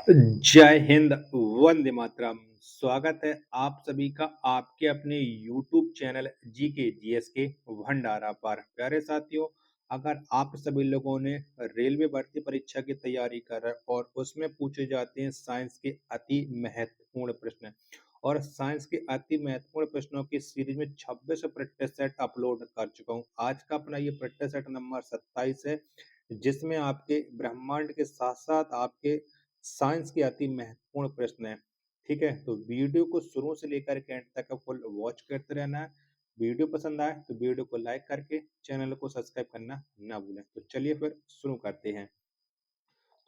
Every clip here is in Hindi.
जय हिंद, वंदे मातरम। स्वागत है आप सभी का आपके अपने यूट्यूब चैनल जीके जीएस के भंडारा पर। प्यारे साथियों, अगर आप सभी लोगों ने रेलवे भर्ती परीक्षा की तैयारी कर रहे हैं और उसमें पूछे जाते हैं साइंस के अति महत्वपूर्ण प्रश्न और साइंस के अति महत्वपूर्ण प्रश्नों की सीरीज में 26 प्रैक्टिस सेट अपलोड कर चुका हूँ। आज का अपना ये प्रैक्टिस सेट नंबर 27 है, जिसमें आपके ब्रह्मांड के साथ साथ आपके साइंस के अति महत्वपूर्ण प्रश्न है। ठीक है, तो वीडियो को शुरू से लेकर के एंड तक फुल वॉच करते रहना है। वीडियो पसंद आए तो वीडियो को लाइक करके चैनल को सब्सक्राइब करना ना भूलें। तो चलिए फिर शुरू करते हैं।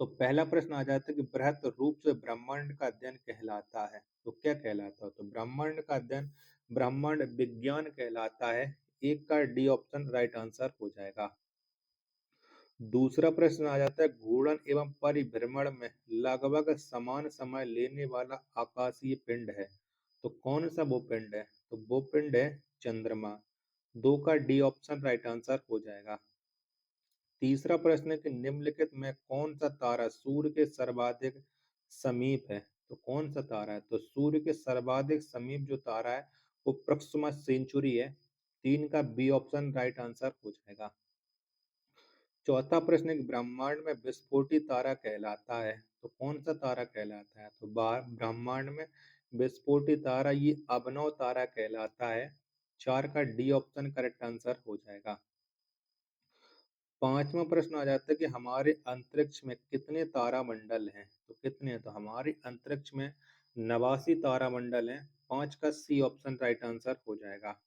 तो पहला प्रश्न आ जाता है कि बृहत रूप से ब्रह्मांड का अध्ययन कहलाता है, तो क्या कहलाता है? तो ब्रह्मांड का अध्ययन ब्रह्मांड विज्ञान कहलाता है। एक का डी ऑप्शन राइट आंसर हो जाएगा। दूसरा प्रश्न आ जाता है घूर्णन एवं परिभ्रमण में लगभग समान समय लेने वाला आकाशीय पिंड है, तो कौन सा वो पिंड है? तो वो पिंड है चंद्रमा। दो का डी ऑप्शन राइट आंसर हो जाएगा। तीसरा प्रश्न है कि निम्नलिखित में कौन सा तारा सूर्य के सर्वाधिक समीप है, तो कौन सा तारा है? तो सूर्य के सर्वाधिक समीप जो तारा है वो प्रोक्सिमा सेंचुरी है। तीन का बी ऑप्शन राइट आंसर हो जाएगा। चौथा प्रश्न एक ब्रह्मांड में विस्फोटी तारा कहलाता है, तो कौन सा तारा कहलाता है? तो ब्रह्मांड में विस्फोटी तारा ये अभिनव तारा कहलाता है। चार का डी ऑप्शन करेक्ट आंसर हो जाएगा। पांचवा प्रश्न आ जाता है कि हमारे अंतरिक्ष में कितने तारामंडल हैं, तो कितने हैं? तो हमारे अंतरिक्ष में 89 तारामंडल हैं। पांच का सी ऑप्शन राइट आंसर हो जाएगा।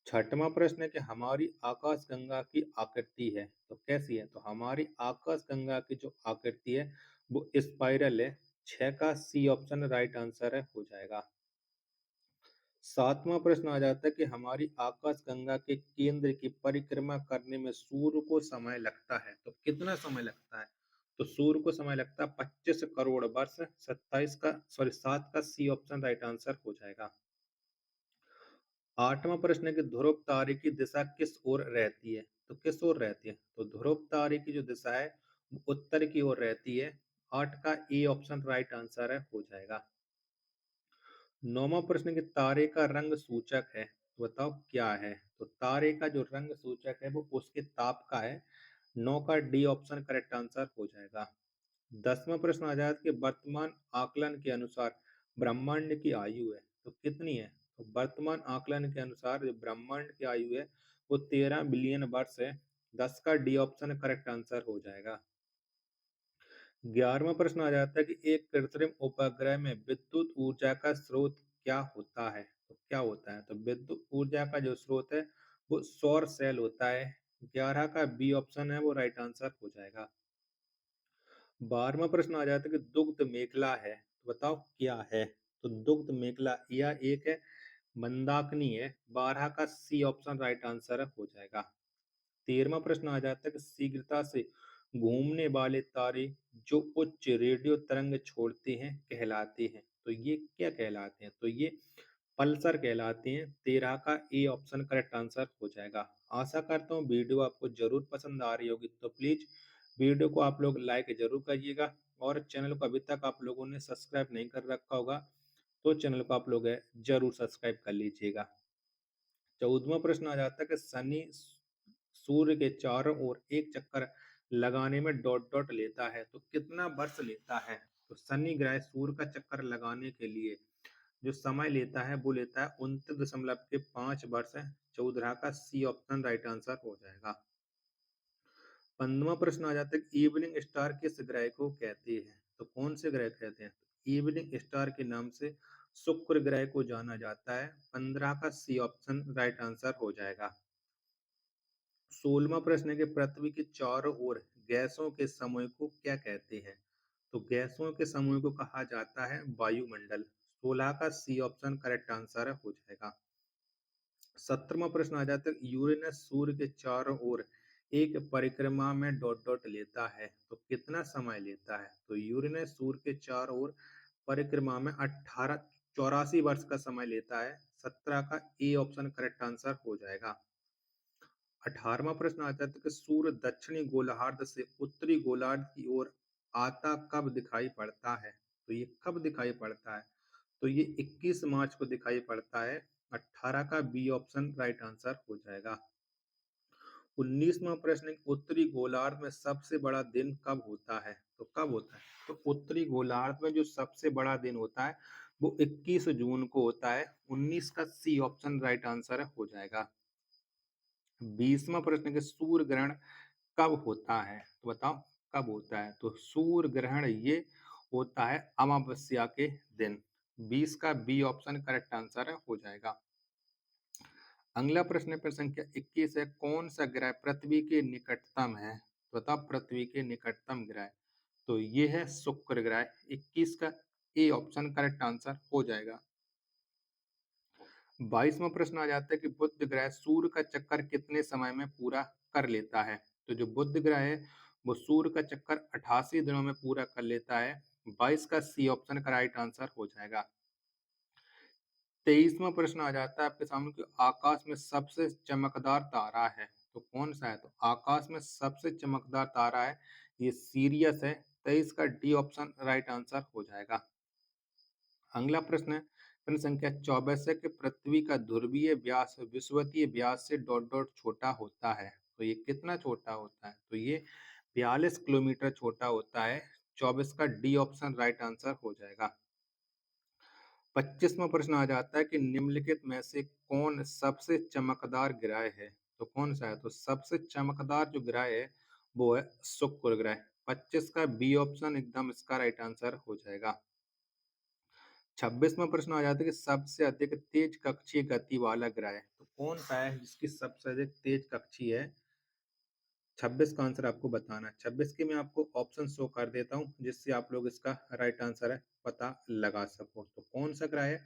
छठवां प्रश्न है कि हमारी आकाशगंगा की आकृति है, तो कैसी है? तो हमारी आकाशगंगा की जो आकृति है वो स्पाइरल है। छह का सी ऑप्शन राइट आंसर है हो जाएगा। सातवां प्रश्न आ जाता है कि हमारी आकाशगंगा के केंद्र की परिक्रमा करने में सूर्य को समय लगता है, तो कितना समय लगता है? तो सूर्य को समय लगता है 25 करोड़ वर्ष। 7 का सी ऑप्शन राइट आंसर हो जाएगा। आठवां प्रश्न है कि ध्रुव तारे की दिशा किस ओर रहती है, तो किस ओर रहती है? तो ध्रुव तारे की जो दिशा है वो उत्तर की ओर रहती है। आठ का ए ऑप्शन राइट आंसर है हो जाएगा। नौवां प्रश्न है कि तारे का रंग सूचक है, तो बताओ क्या है? तो तारे का जो रंग सूचक है वो उसके ताप का है। नौ का डी ऑप्शन करेक्ट आंसर हो जाएगा। दसवां प्रश्न आ जाता है कि वर्तमान आकलन के अनुसार ब्रह्मांड की आयु है, तो कितनी है? तो वर्तमान आकलन के अनुसार जो ब्रह्मांड की आयु है वो 13 बिलियन वर्ष है। 10 का डी ऑप्शन करेक्ट आंसर हो जाएगा। 11वां प्रश्न आ जाता है कि एक कृत्रिम उपग्रह में विद्युत ऊर्जा का स्रोत क्या होता है, तो क्या होता है? तो विद्युत ऊर्जा का जो स्रोत है वो सौर सेल होता है। 11 का बी ऑप्शन है वो राइट आंसर हो जाएगा। 12वां प्रश्न आ जाता है कि दुग्ध मेखला है, तो बताओ क्या है? तो दुग्ध मेखला यह एक है मंदाकिनी है। 12 का सी ऑप्शन राइट आंसर हो जाएगा। 13वां प्रश्न आ जाता है कि शीघ्रता से घूमने वाले तारे जो उच्च रेडियो तरंग छोड़ते हैं कहलाते हैं, तो ये क्या कहलाते हैं? तो ये पल्सर कहलाते हैं। 13 का ए ऑप्शन करेक्ट आंसर हो जाएगा। आशा करता हूँ वीडियो आपको जरूर पसंद आ रही होगी, तो प्लीज वीडियो को आप लोग लाइक जरूर करिएगा और चैनल को अभी तक आप लोगों ने सब्सक्राइब नहीं कर रखा होगा तो चैनल को आप लोग जरूर सब्सक्राइब कर लीजिएगा। 14वां प्रश्न आ जाता है कि शनि सूर्य के चारों ओर एक चक्कर लगाने में डॉट डॉट लेता है, तो कितना वर्ष लेता है? तो शनि ग्रह सूर्य का चक्कर लगाने के लिए जो समय लेता है वो लेता है 29.5 वर्ष है। 14 का सी ऑप्शन राइट आंसर हो जाएगा। 15वां प्रश्न आ जाता है कि इवनिंग स्टार किस ग्रह को कहते हैं, तो कौन से ग्रह कहते हैं? इवनिंग स्टार के नाम से शुक्र ग्रह को जाना जाता है। 15 का सी ऑप्शन राइट आंसर हो जाएगा। 16वां प्रश्न है कि पृथ्वी के चारों ओर गैसों के समूह को क्या कहते हैं? तो गैसों के समूह को कहा जाता है वायुमंडल। 16 का सी ऑप्शन करेक्ट आंसर हो जाएगा। 17वां प्रश्न आ जाता है यूरेनस सूर्य के चारों ओर एक परिक्रमा में डॉट डॉट लेता है, तो कितना समय लेता है? तो यूरेनस सूर्य के चारों ओर परिक्रमा में 84 वर्ष का समय लेता है। 17 का ए ऑप्शन करेक्ट आंसर हो जाएगा। 18वां प्रश्न आता है कि सूर्य दक्षिणी गोलार्ध से उत्तरी गोलार्ध की ओर आता कब दिखाई पड़ता है? तो ये कब दिखाई पड़ता है? तो ये 21 मार्च को दिखाई पड़ता है। 18 का बी ऑप्शन राइट आंसर हो जाएगा। 19वां प्रश्न, उत्तरी गोलार्ध में सबसे बड़ा दिन कब होता है? तो कब होता है? तो उत्तरी गोलार्ध में जो सबसे बड़ा दिन होता है वो 21 जून को होता है। 19 का सी ऑप्शन राइट आंसर हो जाएगा। 20वां प्रश्न, सूर्य ग्रहण कब होता है? तो बताओ कब होता है? तो सूर्य ग्रहण ये होता है अमावस्या के दिन। 20 का बी ऑप्शन करेक्ट आंसर हो जाएगा। अगला प्रश्न पर संख्या 21 है, कौन सा ग्रह पृथ्वी के निकटतम है? तो बताओ पृथ्वी के निकटतम ग्रह। तो ये है शुक्र ग्रह। 21 का ए ऑप्शन करेक्ट आंसर हो जाएगा। 22वां प्रश्न आ जाता है कि बुध ग्रह सूर्य का चक्कर कितने समय में पूरा कर लेता है? तो जो बुध ग्रह है वो सूर्य का चक्कर 88 दिनों में पूरा कर लेता है। 22 का सी ऑप्शन का राइट आंसर हो जाएगा। 23वां प्रश्न आ जाता है आपके सामने कि आकाश में सबसे चमकदार तारा है तो कौन सा है? तो आकाश में सबसे चमकदार तारा है ये सीरियस है। 23 का डी ऑप्शन राइट आंसर हो जाएगा। अगला प्रश्न है, प्रश्न संख्या 24 है कि पृथ्वी का ध्रुवीय व्यास विषुवतीय व्यास से डॉट डॉट छोटा होता है। तो ये कितना छोटा होता है? तो ये 42 किलोमीटर छोटा होता है। 24 का डी ऑप्शन राइट आंसर हो जाएगा। 25वां प्रश्न आ जाता है कि निम्नलिखित में से कौन सबसे चमकदार ग्रह है? तो कौन सा है? तो सबसे चमकदार जो ग्रह है वो है शुक्र ग्रह। 25 का बी ऑप्शन एकदम इसका राइट आंसर हो जाएगा। 26वां प्रश्न आ जाता है कि सबसे अधिक तेज कक्षीय गति वाला ग्रह तो कौन सा है जिसकी सबसे अधिक तेज कक्षीय है? 26 का आंसर आपको बताना है। 26 के मैं आपको ऑप्शन शो कर देता हूँ जिससे आप लोग इसका राइट आंसर है पता लगा सको। तो कौन सा ग्रह है?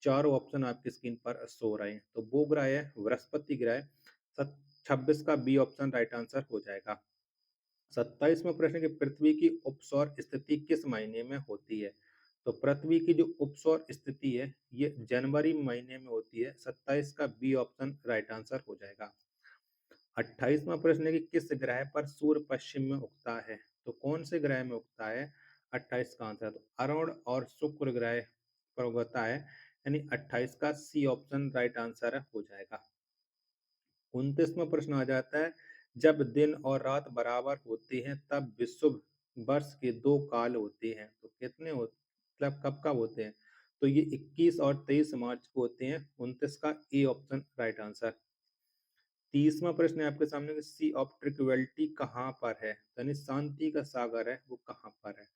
चारों ऑप्शन आपकी स्क्रीन पर शो रहे हैं। तो वो ग्रह है बृहस्पति ग्रह। 26 का बी ऑप्शन राइट आंसर हो जाएगा। 27वां प्रश्न कि पृथ्वी की उपसौर स्थिति किस महीने में होती है? तो पृथ्वी की जो उपसौर स्थिति है ये जनवरी महीने में होती है। 27 का बी ऑप्शन राइट आंसर हो जाएगा। 28वां प्रश्न है कि किस ग्रह पर सूर्य पश्चिम में उगता है? तो कौन से ग्रह में उगता है? 28 का आंसर तो अरुण और शुक्र ग्रह पर उगता है। यानी 28 का सी ऑप्शन राइट आंसर हो जाएगा। 29वां प्रश्न आ जाता है, जब दिन और रात बराबर होती हैं तब विषुव वर्ष के 2 काल होते हैं। तो कितने मतलब कब कब होते हैं? तो ये 21 और 23 मार्च को होते हैं। 29 का ए ऑप्शन राइट आंसर। 30वां प्रश्न है आपके सामने कि सी ऑफ ट्रिक्विलिटी कहाँ पर है? यानी शांति का सागर है वो कहाँ पर है?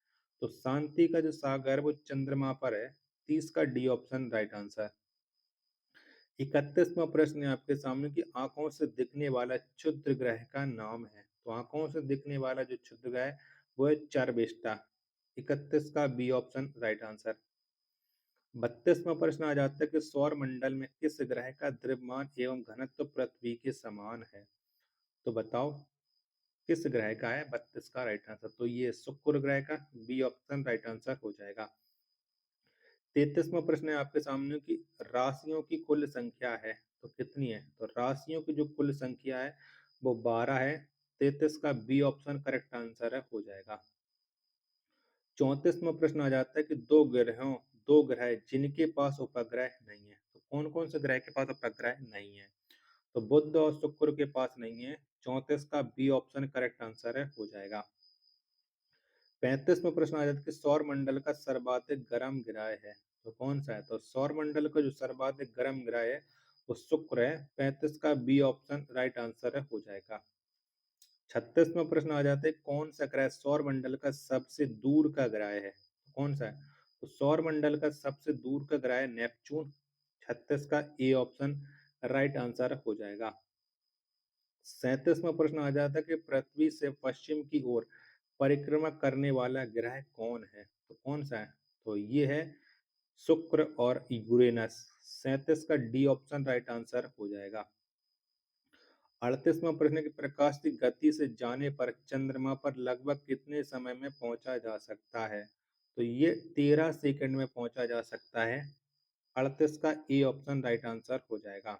तो शांति का जो सागर है वो चंद्रमा पर है। 30 का डी ऑप्शन राइट आंसर। 31वां प्रश्न है आपके सामने कि आंखों से दिखने वाला क्षुद्र ग्रह का नाम है। तो आंखों से दिखने वाला जो क्षुद्र ग्रह है वो है चारबेस्टा। 31 का बी ऑप्शन राइट आंसर। 32वां प्रश्न आ जाता है कि सौर मंडल में किस ग्रह का द्रव्यमान एवं घनत्व पृथ्वी के समान है? तो बताओ किस ग्रह का है 32 का राइट आंसर? तो ये शुक्र ग्रह का बी ऑप्शन राइट आंसर हो जाएगा। 33वां प्रश्न है आपके सामने कि राशियों की कुल संख्या है तो कितनी है? तो राशियों की जो कुल संख्या है वो 12 है। 33 का बी ऑप्शन करेक्ट आंसर है हो जाएगा। 34वां प्रश्न आ जाता है कि दो ग्रह जिनके पास उपग्रह नहीं है। तो कौन कौन से ग्रह के पास उपग्रह नहीं है? तो बुध और शुक्र के पास नहीं है। 34 का बी ऑप्शन करेक्ट आंसर है हो जाएगा। 35वां प्रश्न आ जाता है कि सौर मंडल का सर्वाधिक गर्म ग्रह है तो कौन सा है? तो सौर मंडल का जो सर्वाधिक गर्म ग्रह है वो शुक्र है। 35 का बी ऑप्शन राइट आंसर है हो जाएगा। 36वां प्रश्न आ जाता है कौन सा ग्रह सौर मंडल का सबसे दूर का ग्रह है? तो कौन सा है? तो सौर मंडल का सबसे दूर का ग्रह है नेपच्यून। 36 का ए ऑप्शन राइट आंसर हो जाएगा। 37वां प्रश्न आ जाता है कि पृथ्वी से पश्चिम की ओर परिक्रमा करने वाला ग्रह कौन है? तो कौन सा है? तो ये है शुक्र और यूरेनस। 37 का डी ऑप्शन राइट आंसर हो जाएगा। 38वां प्रश्न की प्रकाश की गति से जाने पर चंद्रमा पर लगभग कितने समय में पहुंचा जा सकता है? तो ये 13 सेकंड में पहुंचा जा सकता है। 38 का ए ऑप्शन राइट आंसर हो जाएगा।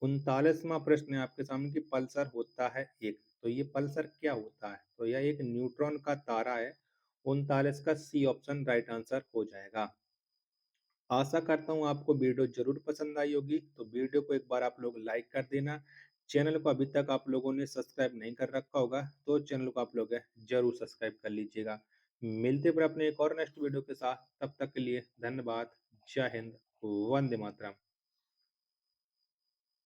39वां प्रश्न है आपके सामने कि पल्सर होता है एक तो ये पल्सर क्या होता है? तो यह एक न्यूट्रॉन का तारा है। 39 का सी ऑप्शन राइट आंसर हो जाएगा। आशा करता हूँ आपको वीडियो ज़रूर पसंद आई होगी, तो वीडियो को एक बार आप लोग लाइक कर देना। चैनल को अभी तक आप लोगों ने सब्सक्राइब नहीं कर रखा होगा, तो चैनल को आप लोग ज़रूर सब्सक्राइब कर लीजिएगा। मिलते फिर अपने एक और नेक्स्ट वीडियो के साथ, तब तक के लिए धन्यवाद। जय हिंद, वंदे मातरम।